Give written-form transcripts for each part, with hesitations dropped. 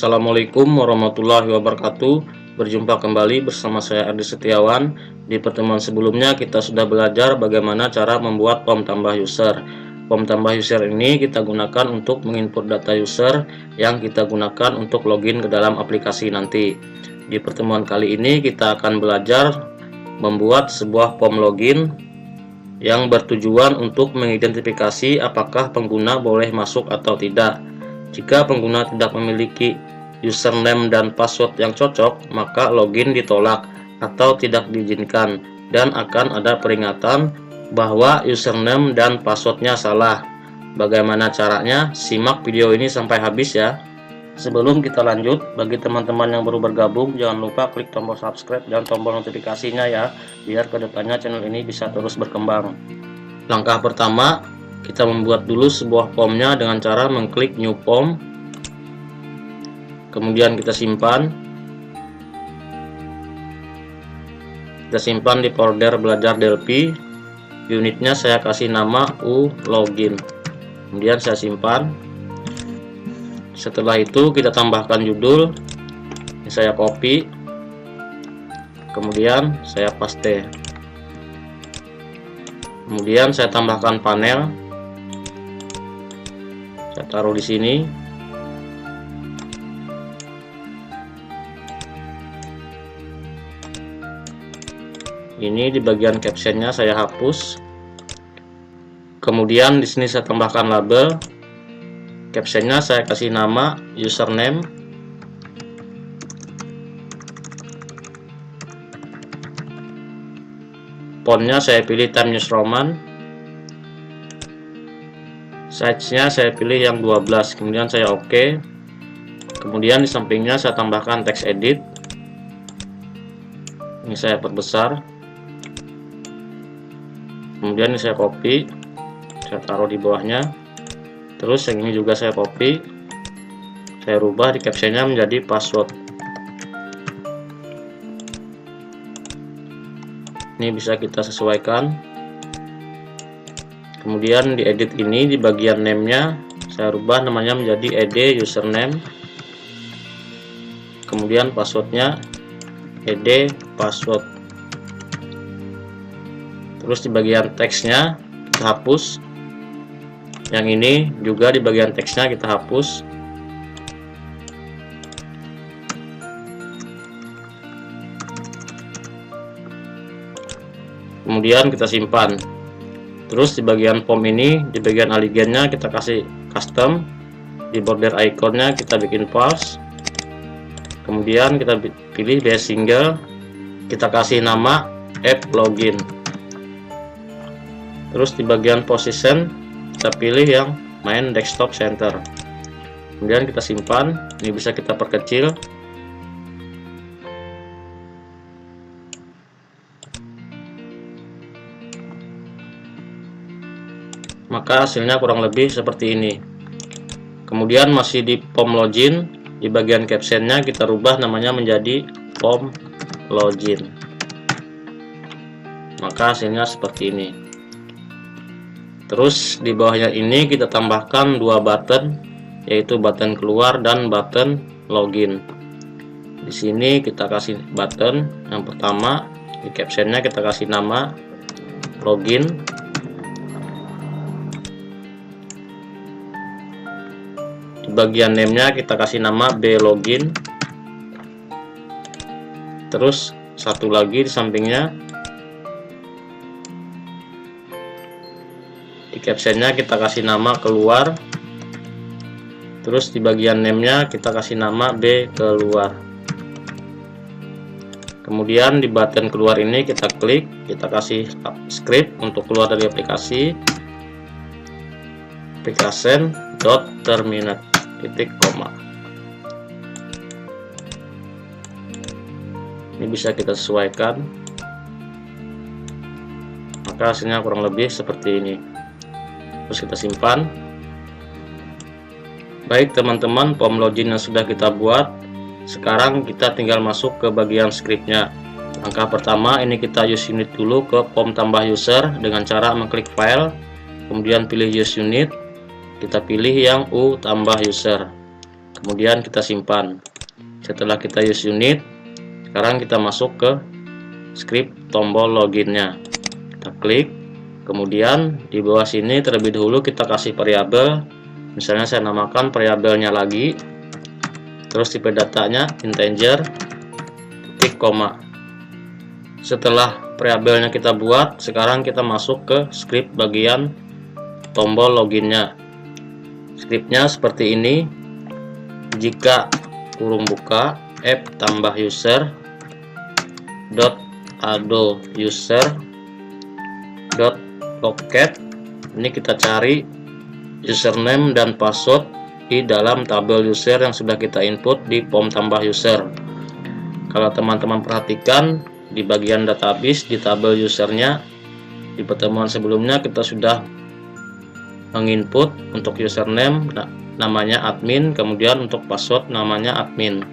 Assalamualaikum warahmatullahi wabarakatuh. Berjumpa kembali bersama saya Ardi Setiawan. Di pertemuan sebelumnya kita sudah belajar bagaimana cara membuat POM tambah user. POM tambah user ini kita gunakan untuk menginput data user yang kita gunakan untuk login ke dalam aplikasi nanti. Di pertemuan kali ini kita akan belajar membuat sebuah POM login yang bertujuan untuk mengidentifikasi apakah pengguna boleh masuk atau tidak. Jika pengguna tidak memiliki username dan password yang cocok, maka login ditolak atau tidak diizinkan dan akan ada peringatan bahwa username dan passwordnya salah. Bagaimana caranya? Simak video ini sampai habis ya. Sebelum kita lanjut, bagi teman-teman yang baru bergabung, jangan lupa klik tombol subscribe dan tombol notifikasinya ya, biar kedepannya channel ini bisa terus berkembang. Langkah pertama, kita membuat dulu sebuah POM-nya dengan cara mengklik New POM. Kemudian kita simpan. Kita simpan di folder belajar Delphi. Unitnya saya kasih nama U login. Kemudian saya simpan. Setelah itu kita tambahkan judul. Ini saya copy. Kemudian saya paste. Kemudian saya tambahkan panel. Saya taruh di sini. Ini di bagian captionnya saya hapus. Kemudian di sini saya tambahkan label. Captionnya saya kasih nama username. Fontnya saya pilih Times New Roman. Size-nya saya pilih yang 12, kemudian saya oke. Kemudian di sampingnya saya tambahkan text edit. Ini saya perbesar. Kemudian ini saya copy, saya taruh di bawahnya. Terus yang ini juga saya copy, saya rubah di captionnya menjadi password. Ini bisa kita sesuaikan. Kemudian di edit ini di bagian name-nya saya rubah namanya menjadi ed username. Kemudian passwordnya ed password. Terus di bagian teksnya kita hapus. Yang ini juga di bagian teksnya kita hapus. Kemudian kita simpan. Terus di bagian POM ini, di bagian alignnya kita kasih custom. Di border iconnya kita bikin false. Kemudian kita pilih base single. Kita kasih nama app login. Terus di bagian position kita pilih yang main desktop center. Kemudian kita simpan. Ini bisa kita perkecil. Maka hasilnya kurang lebih seperti ini. Kemudian masih di POM login, di bagian captionnya kita rubah namanya menjadi POM login. Maka hasilnya seperti ini. Terus di bawahnya ini kita tambahkan dua button, yaitu button keluar dan button login. Di sini kita kasih button yang pertama, di captionnya kita kasih nama login. Bagian name-nya kita kasih nama B login. Terus satu lagi di sampingnya, di captionnya kita kasih nama keluar. Terus di bagian name-nya kita kasih nama B keluar. Kemudian di button keluar ini kita klik, kita kasih script untuk keluar dari aplikasi. Application.terminate titik koma. Ini bisa kita sesuaikan. Maka hasilnya kurang lebih seperti ini. Terus kita simpan. Baik teman-teman, POM login yang sudah kita buat. Sekarang kita tinggal masuk ke bagian scriptnya. Langkah pertama ini kita use unit dulu ke POM tambah user dengan cara mengklik file, kemudian pilih use unit. Kita pilih yang U tambah user. kemudian kita simpan. Setelah kita use unit, sekarang kita masuk ke script tombol loginnya. Kita klik, kemudian di bawah sini terlebih dahulu kita kasih variabel. Misalnya saya namakan variabelnya lagi, terus tipe datanya integer, titik koma. Setelah variabelnya kita buat, sekarang kita masuk ke script bagian tombol loginnya. Scriptnya seperti ini. Jika kurung buka app tambah user dot ado user dot locate, ini kita cari username dan password di dalam tabel user yang sudah kita input di pom tambah user. Kalau teman-teman perhatikan di bagian database di tabel usernya, di pertemuan sebelumnya kita sudah menginput untuk username namanya admin, kemudian untuk password namanya admin.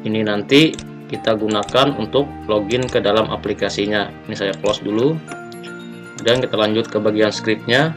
Ini nanti kita gunakan untuk login ke dalam aplikasinya. Ini saya close dulu, dan kita lanjut ke bagian scriptnya.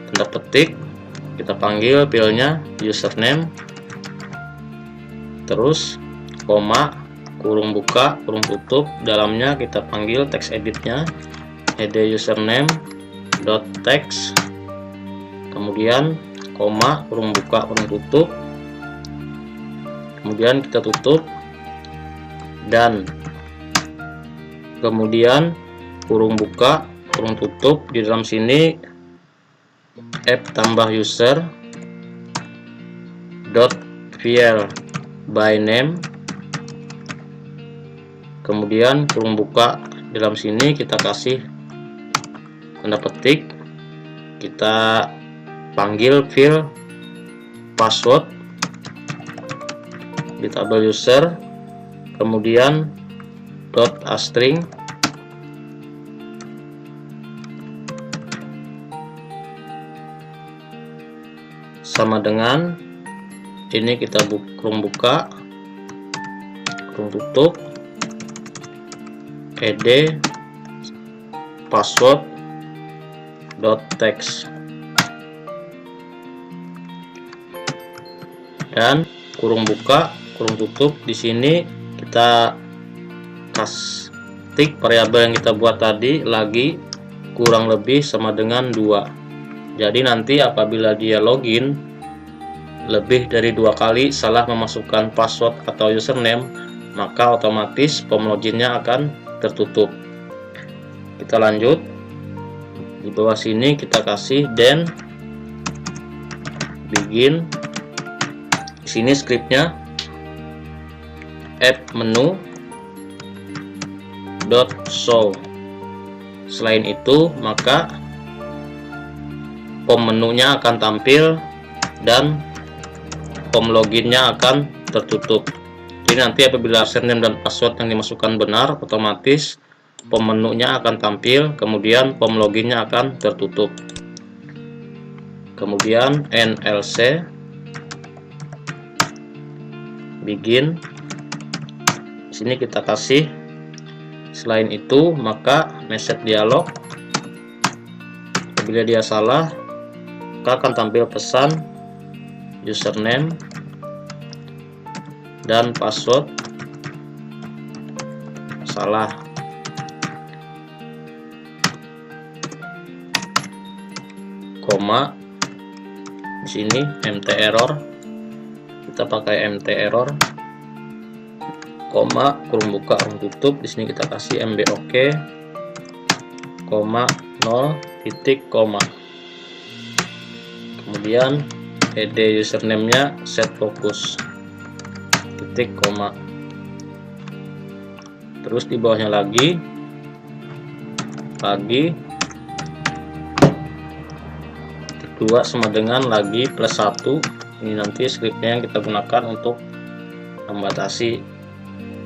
Tanda petik, kita panggil filenya username, terus koma, kurung buka, kurung tutup, dalamnya kita panggil text editnya ed username dot text, kemudian koma, kurung buka, kurung tutup, kemudian kita tutup, dan kemudian kurung buka, kurung tutup, di dalam sini app tambah user dot fill by name, kemudian kurung buka, di dalam sini kita kasih tanda petik, kita panggil fill password di tabel user, kemudian dot astring, sama dengan ini, kita kurung buka, kurung tutup, ed password dot text, dan kurung buka, kurung tutup. Di sini kita ketik variabel yang kita buat tadi lagi, kurang lebih sama dengan 2. Jadi nanti apabila dia login lebih dari 2 kali salah memasukkan password atau username, maka otomatis pom loginnya akan tertutup. Kita lanjut. Di bawah sini kita kasih then begin. Di sini scriptnya app menu dot show. Selain itu, maka pom menunya akan tampil dan pom loginnya akan tertutup. Jadi nanti apabila username dan password yang dimasukkan benar, otomatis pom menunya akan tampil, kemudian pom loginnya akan tertutup. Kemudian nlc begin. Di sini kita kasih. Selain itu, maka message dialog. Apabila dia salah, maka akan tampil pesan username dan password salah. Koma, di sini mt error, kita pakai mt error, koma, kurung buka, kurung tutup. Di sini kita kasih mbok, koma 0 titik koma, kemudian ed username-nya set focus titik koma, terus di bawahnya lagi titik 2 sama dengan lagi plus 1. Ini nanti scriptnya yang kita gunakan untuk membatasi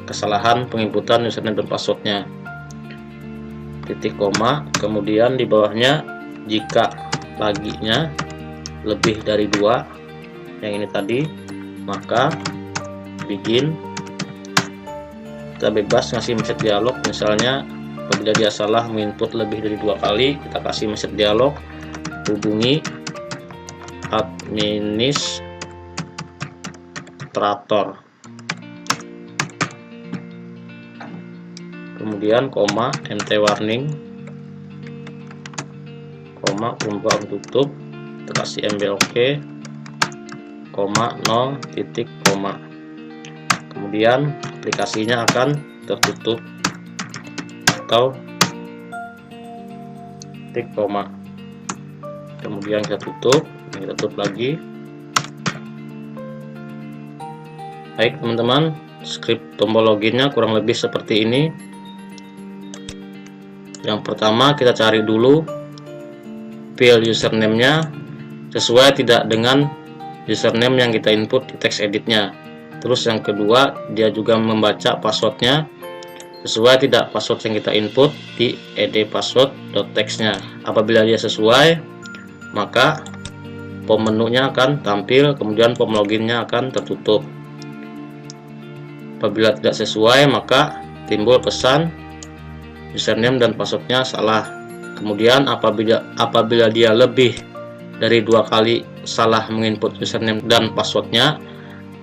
kesalahan penginputan username dan passwordnya. Titik koma, kemudian di bawahnya jika laginya lebih dari 2 yang ini tadi, maka begin. Kita bebas ngasih message dialog, misalnya apabila dia salah menginput lebih dari 2 kali, kita kasih message dialog hubungi administrator. Kemudian koma, nt warning, koma, pembukaan tutup, kita kasih mblk, koma, 0, titik, koma. Kemudian aplikasinya akan tertutup atau titik, koma. Kemudian kita tutup, kita tutup lagi. Baik teman-teman, script tombol loginnya kurang lebih seperti ini. Yang pertama kita cari dulu field username-nya sesuai tidak dengan username yang kita input di text editnya. Terus yang kedua, dia juga membaca passwordnya sesuai tidak password yang kita input di edpassword.txt-nya. Apabila dia sesuai, maka pom menunya akan tampil, kemudian pom loginnya akan tertutup. Apabila tidak sesuai, maka timbul pesan username dan passwordnya salah. Kemudian apabila dia lebih dari 2 kali salah menginput username dan passwordnya,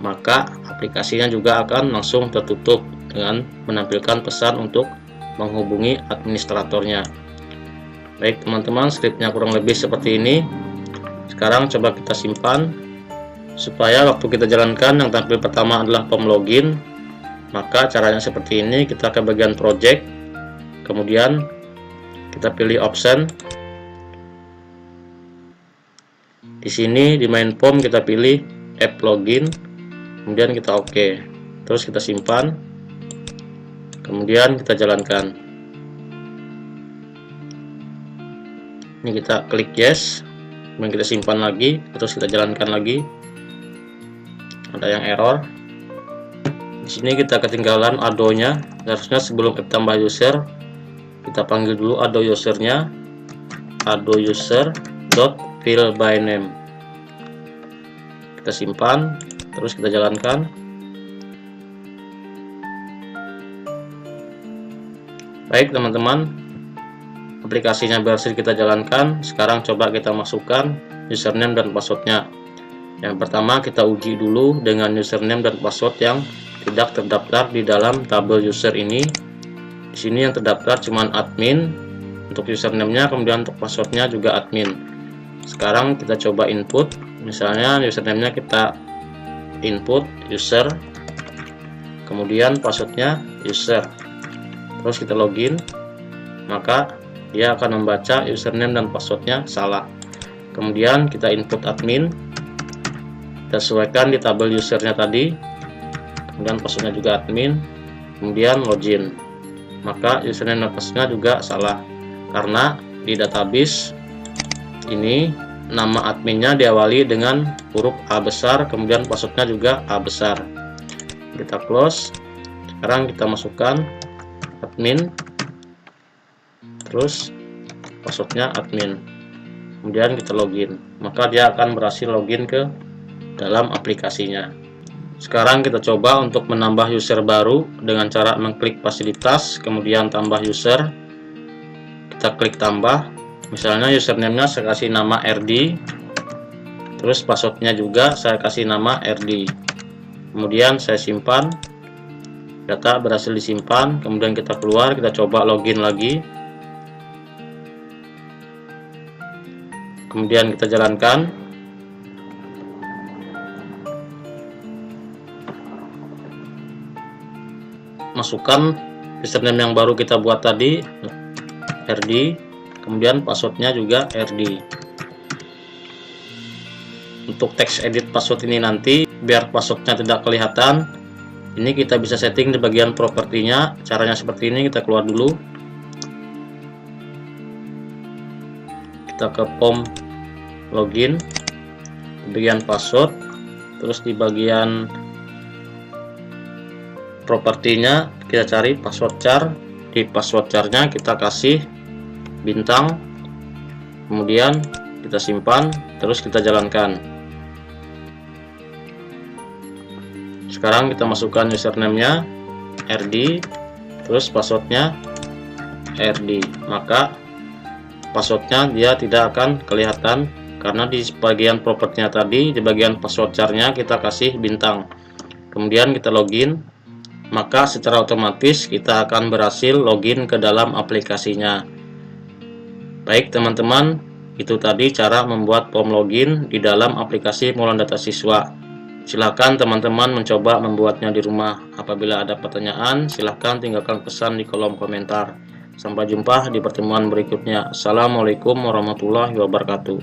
maka aplikasinya juga akan langsung tertutup dengan menampilkan pesan untuk menghubungi administratornya. Baik teman-teman, scriptnya kurang lebih seperti ini. Sekarang coba kita simpan supaya waktu kita jalankan yang tampil pertama adalah pom login. Maka caranya seperti ini, kita ke bagian project, kemudian kita pilih option. Di sini di main pom kita pilih app login, kemudian kita oke. Terus kita simpan, kemudian kita jalankan. Ini kita klik yes, kemudian kita simpan lagi, terus kita jalankan lagi. Ada yang error. Di sini kita ketinggalan ado-nya. Harusnya sebelum app tambah user kita panggil dulu ado usernya, ado user dot fill by name. Kita simpan, terus kita jalankan. Baik teman-teman, aplikasinya berhasil kita jalankan. Sekarang coba kita masukkan username dan passwordnya. Yang pertama kita uji dulu dengan username dan password yang tidak terdaftar di dalam tabel user ini. Di sini yang terdaftar cuma admin untuk username-nya, kemudian untuk passwordnya juga admin. Sekarang kita coba input, misalnya username-nya kita input user, kemudian passwordnya user. Terus kita login, maka dia akan membaca username dan passwordnya salah. Kemudian kita input admin, kita sesuaikan di tabel usernya tadi, kemudian passwordnya juga admin, kemudian login. Maka username dan passwordnya juga salah karena di database ini nama adminnya diawali dengan huruf A besar, kemudian passwordnya juga A besar. Kita close. Sekarang kita masukkan admin, terus passwordnya admin, kemudian kita login. Maka dia akan berhasil login ke dalam aplikasinya. Sekarang kita coba untuk menambah user baru dengan cara mengklik fasilitas, kemudian tambah user. Kita klik tambah, misalnya username-nya saya kasih nama RD, terus passwordnya juga saya kasih nama RD. Kemudian saya simpan, data berhasil disimpan. Kemudian kita keluar, kita coba login lagi, kemudian kita jalankan. Masukkan username yang baru kita buat tadi, RD, kemudian passwordnya juga RD. Untuk text edit password ini nanti biar passwordnya tidak kelihatan, ini kita bisa setting di bagian propertinya. Caranya seperti ini, kita keluar dulu, kita ke pom login, bagian password, terus di bagian propertinya kita cari password char. Di password char-nya kita kasih bintang, kemudian kita simpan, terus kita jalankan. Sekarang kita masukkan username-nya RD, terus passwordnya RD. Maka passwordnya dia tidak akan kelihatan karena di bagian propertinya tadi, di bagian password char-nya kita kasih bintang. kemudian kita login, maka secara otomatis kita akan berhasil login ke dalam aplikasinya. Baik teman-teman, itu tadi cara membuat form login di dalam aplikasi Mulan Data Siswa. Silahkan teman-teman mencoba membuatnya di rumah. Apabila ada pertanyaan, silahkan tinggalkan pesan di kolom komentar. Sampai jumpa di pertemuan berikutnya. Assalamualaikum warahmatullahi wabarakatuh.